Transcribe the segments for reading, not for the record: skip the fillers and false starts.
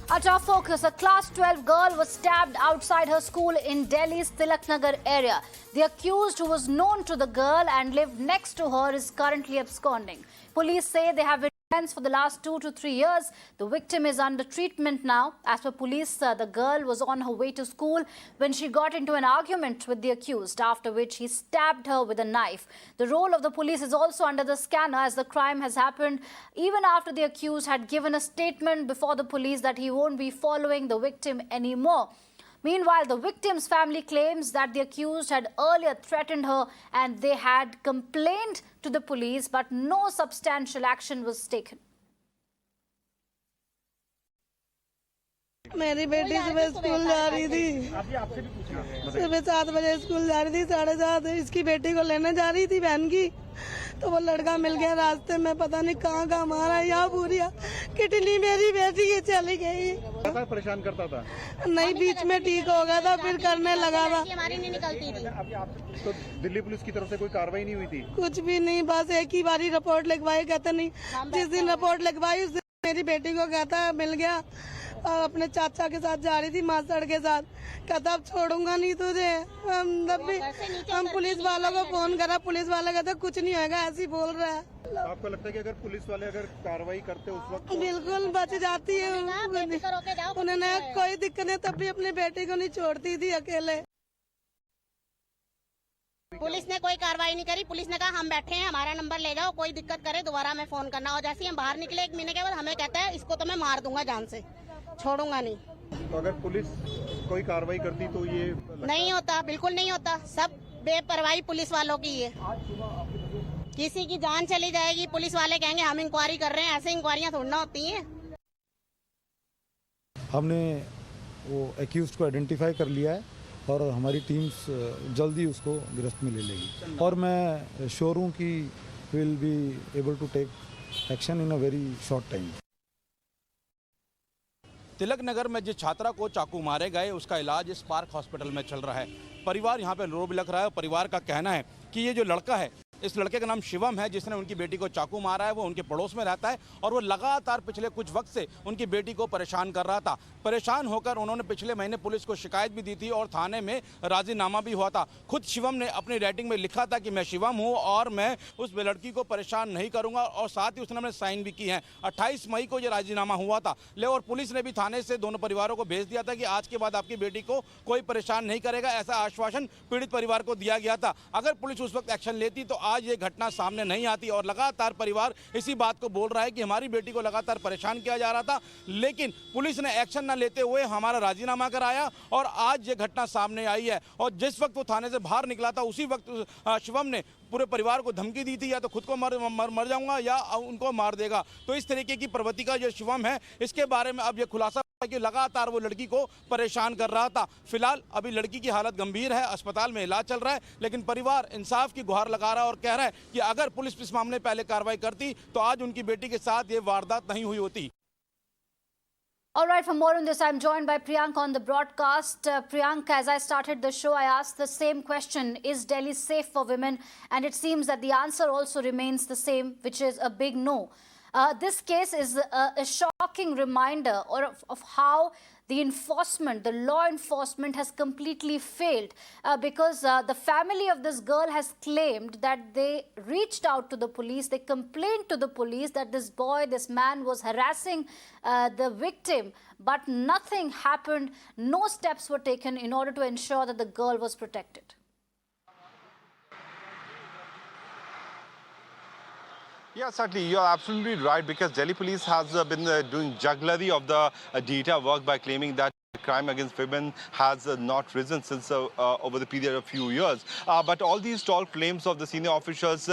A top focus, a class 12 girl was stabbed outside her school in Delhi's Tilak Nagar area. The accused, who was known to the girl and lived next to her, is currently absconding. Police say they have been friends for the last 2 to 3 years. The victim is under treatment now. As per police, the girl was on her way to school when she got into an argument with the accused, after which he stabbed her with a knife. The role of the police is also under the scanner, as the crime has happened even after the accused had given a statement before the police that he won't be following the victim anymore. Meanwhile, the victim's family claims that the accused had earlier threatened her and they had complained to the police, but no substantial action was taken. मेरी बेटी सुबह school जा रही थी, सुबह 7 बजे school जा रही थी, 7:30 इसकी बेटी को लेने जा रही थी बहन की, तो वो लड़का मिल गया रास्ते में, पता नहीं कहाँ मारा, यहाँ पूरिया किडनी मेरी बेटी की चली गई। परेशान करता था? नहीं, बीच में ठीक हो गया था, फिर करने लगा था। हमारी नहीं निकलती थी। तो दिल्ली पुलिस की तरफ से कोई कार्रवाई नहीं हुई थी? कुछ भी नहीं, बस एक ही बारी रिपोर्ट लिखवाई, कहते नहीं, जिस दिन रिपोर्ट लिखवाई उस दिन मेरी बेटी को कहता मिल गया, और अपने चाचा के साथ जा रही थी, मास्टर के साथ, कहता अब छोड़ूंगा नहीं तुझे। हम पुलिस वालों को फोन करा, पुलिस वाले कहते कुछ नहीं होगा, ऐसे ही बोल रहा है। आपको लगता है कि अगर पुलिस वाले अगर कार्रवाई करते उस वक्त बिल्कुल बच जाती है, उन्होंने कोई दिक्कत नहीं, तब भी अपनी बेटी को नहीं छोड़ती थी अकेले। पुलिस ने कोई कार्रवाई नहीं करी। पुलिस ने कहा हम बैठे हैं, हमारा नंबर ले जाओ, कोई दिक्कत करे दोबारा हमें फोन करना। और जैसे ही हम बाहर निकले 1 महीने के बाद हमें कहता है इसको तो मैं मार दूंगा, जान से छोड़ूंगा नहीं। तो अगर पुलिस कोई कार्रवाई करती तो ये नहीं होता, बिल्कुल नहीं होता। सब बेपरवाही पुलिस वालों की है। किसी की जान चली जाएगी, पुलिस वाले कहेंगे हम इंक्वायरी कर रहे हैं, ऐसे इंक्वायरियां थोड़ी ना होती हैं। हमने वो एक्यूज्ड को आइडेंटिफाई कर लिया है और हमारी टीम्स जल्दी उसको गिरफ्त में ले लेगी, और मैं श्योर हूँ कि will be able to take action in a very short time. Tilak Nagar में जिस छात्रा को चाकू मारे गए उसका इलाज स्पार्क हॉस्पिटल में चल रहा है। परिवार यहाँ पे रो बिलख रहा है और परिवार का कहना है कि ये जो लड़का है, इस लड़के का नाम शिवम है, जिसने उनकी बेटी को चाकू मारा है, वो उनके पड़ोस में रहता है और वो लगातार पिछले कुछ वक्त से उनकी बेटी को परेशान कर रहा था। परेशान होकर उन्होंने पिछले महीने पुलिस को शिकायत भी दी थी और थाने में राजीनामा भी हुआ था। खुद शिवम ने अपनी राइटिंग में लिखा था कि मैं शिवम हूँ और मैं उस लड़की को परेशान नहीं करूँगा, और साथ ही उसने अपने साइन भी की हैं। 28 मई को ये राजीनामा हुआ था और पुलिस ने भी थाने से दोनों परिवारों को भेज दिया था कि आज के बाद आपकी बेटी को कोई परेशान नहीं करेगा, ऐसा आश्वासन पीड़ित परिवार को दिया गया था। अगर पुलिस उस वक्त एक्शन लेती तो आज ये घटना सामने नहीं आती, और लगातार परिवार इसी बात को बोल रहा है कि हमारी बेटी को लगातार परेशान किया जा रहा था, लेकिन पुलिस ने एक्शन न लेते हुए हमारा राजीनामा कराया और आज ये घटना सामने आई है। और जिस वक्त वो थाने से बाहर निकला था उसी वक्त शिवम ने पूरे परिवार को धमकी दी थी, या तो खुद को मर जाऊंगा या उनको मार देगा। तो इस तरीके की प्रवृत्ति का जो शिवम है, इसके बारे में अब ये खुलासा कि लगातार वो लड़की को परेशान कर रहा था। फिलहाल अभी लड़की की हालत गंभीर है, अस्पताल में इलाज चल रहा है, लेकिन परिवार इंसाफ की गुहार लगा रहा है और कह रहा है कि अगर पुलिस इस मामले पहले कार्रवाई करती तो आज उनकी बेटी के साथ ये वारदात नहीं हुई होती। All right, for more on this, I'm joined by Priyank on the broadcast. Priyank, as I started the show, I asked the same question: is Delhi safe for women? And it seems that the answer also remains the same, which is a big no. This case is a shocking reminder of how the enforcement, the law enforcement has completely failed, because the family of this girl has claimed that they reached out to the police, they complained to the police that this boy, this man was harassing the victim, but nothing happened, no steps were taken in order to ensure that the girl was protected. Yeah, certainly. You're absolutely right, because Delhi police has been doing jugglery of the data work by claiming that crime against women has not risen since over the period of few years. But all these tall claims of the senior officials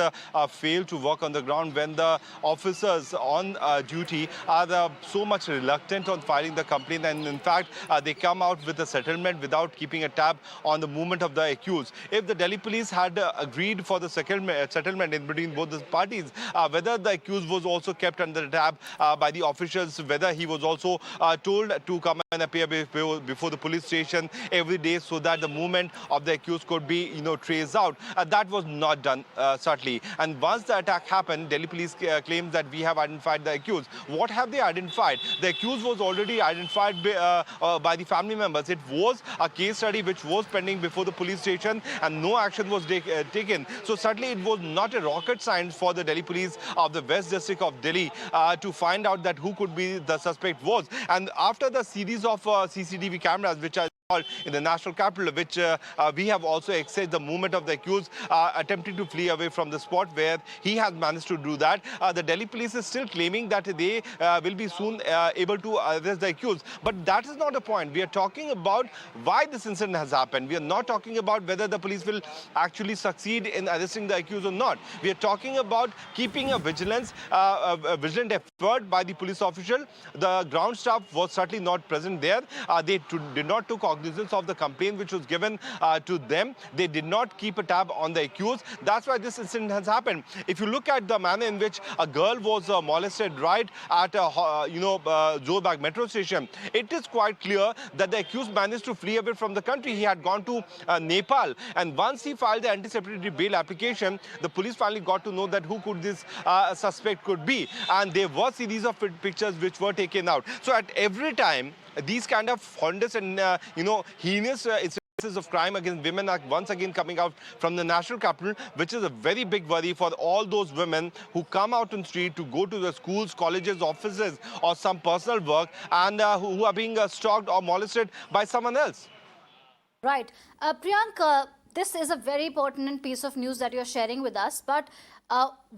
fail to work on the ground when the officers on duty are so much reluctant on filing the complaint, and in fact they come out with a settlement without keeping a tab on the movement of the accused. If the Delhi police had agreed for the settlement in between both the parties, whether the accused was also kept under tab by the officials, whether he was also told to come and appear before before the police station every day so that the movement of the accused could be, traced out. That was not done, certainly. And once the attack happened, Delhi police claims that we have identified the accused. What have they identified? The accused was already identified by the family members. It was a case study which was pending before the police station and no action was taken. So certainly it was not a rocket science for the Delhi police of the West District of Delhi to find out that who could be the suspect was. And after the series of CCTV cameras which are in the national capital, which we have also accessed the movement of the accused attempting to flee away from the spot where he has managed to do that. The Delhi police is still claiming that they will be soon able to arrest the accused. But that is not the point. We are talking about why this incident has happened. We are not talking about whether the police will actually succeed in arresting the accused or not. We are talking about keeping a vigilant effort by the police official. The ground staff was certainly not present there. They did not take cognizance of the complaint which was given to them. They did not keep a tab on the accused. That's why this incident has happened. If you look at the manner in which a girl was molested right at Zorbag metro station, it is quite clear that the accused managed to flee away from the country. He had gone to Nepal, and once he filed the anticipatory bail application, the police finally got to know that who could this suspect could be, and there were series of pictures which were taken out. So at every time these kind of horrendous and heinous instances of crime against women are once again coming out from the national capital, which is a very big worry for all those women who come out on the street to go to the schools, colleges, offices, or some personal work, and who are being stalked or molested by someone else. Right. Priyank, this is a very pertinent piece of news that you're sharing with us, but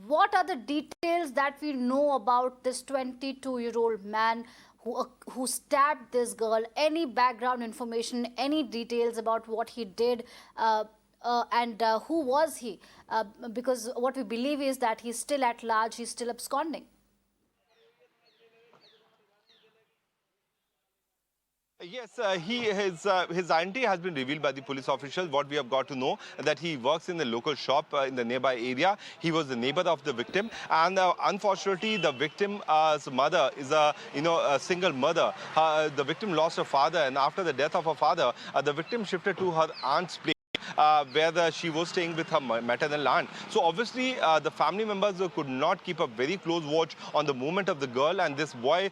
what are the details that we know about this 22-year-old man who stabbed this girl? Any background information, any details about what he did, and who was he? Because what we believe is that he's still at large, he's still absconding. Yes, his identity has been revealed by the police officials. What we have got to know that he works in a local shop in the nearby area. He was the neighbor of the victim, and unfortunately, the victim's mother is a single mother. The victim lost her father, and after the death of her father, the victim shifted to her aunt's place, where she was staying with her maternal aunt. So obviously the family members could not keep a very close watch on the movement of the girl, and this boy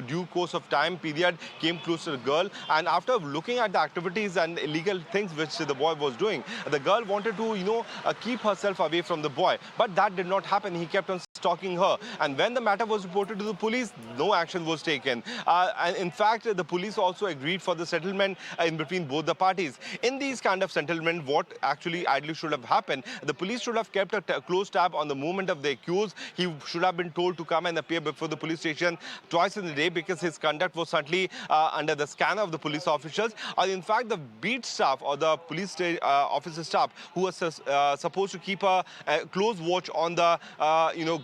due course of time period came close to the girl, and after looking at the activities and illegal things which the boy was doing, the girl wanted to keep herself away from the boy, but that did not happen. He kept on stalking her, and when the matter was reported to the police, no action was taken, and in fact the police also agreed for the settlement in between both the parties. In these kind of settlement, what actually ideally should have happened, the police should have kept a close tab on the movement of the accused. He should have been told to come and appear before the police station twice in the day, because his conduct was certainly under the scanner of the police officials. Or in fact, the beat staff or the police officer staff who was supposed to keep a close watch on the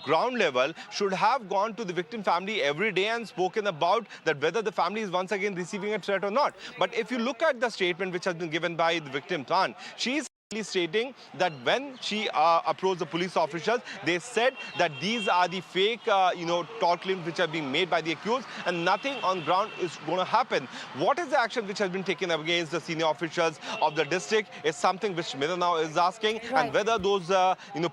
ground level should have gone to the victim family every day and spoken about that whether the family is once again receiving a threat or not. But if you look at the statement which has been given by the victim aunt, she is stating that when she approached the police officers, they said that these are the fake, tort claims which are being made by the accused, and nothing on ground is going to happen. What is the action which has been taken against the senior officials of the district is something which Mira now is asking, right. And whether those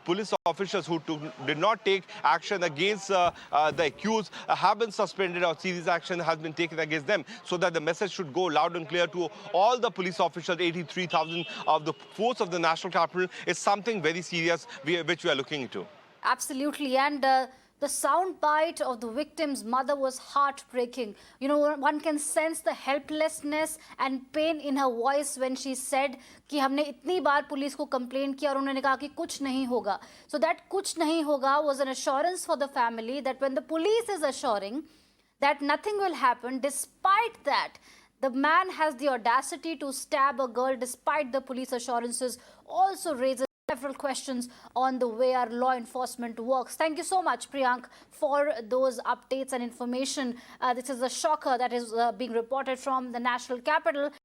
police officials who did not take action against the accused have been suspended, or serious action has been taken against them, so that the message should go loud and clear to all the police officials, 83,000 of the force of the national capital, is something very serious which we are looking into. Absolutely. And the sound bite of the victim's mother was heartbreaking. One can sense the helplessness and pain in her voice when she said कि हमने इतनी बार police को complain किया और उन्होंने कहा कि कुछ नहीं होगा. So that कुछ नहीं होगा was an assurance for the family that when the police is assuring that nothing will happen, despite that, the man has the audacity to stab a girl despite the police assurances, also raises several questions on the way our law enforcement works. Thank you so much, Priyank, for those updates and information. This is a shocker that is being reported from the national capital.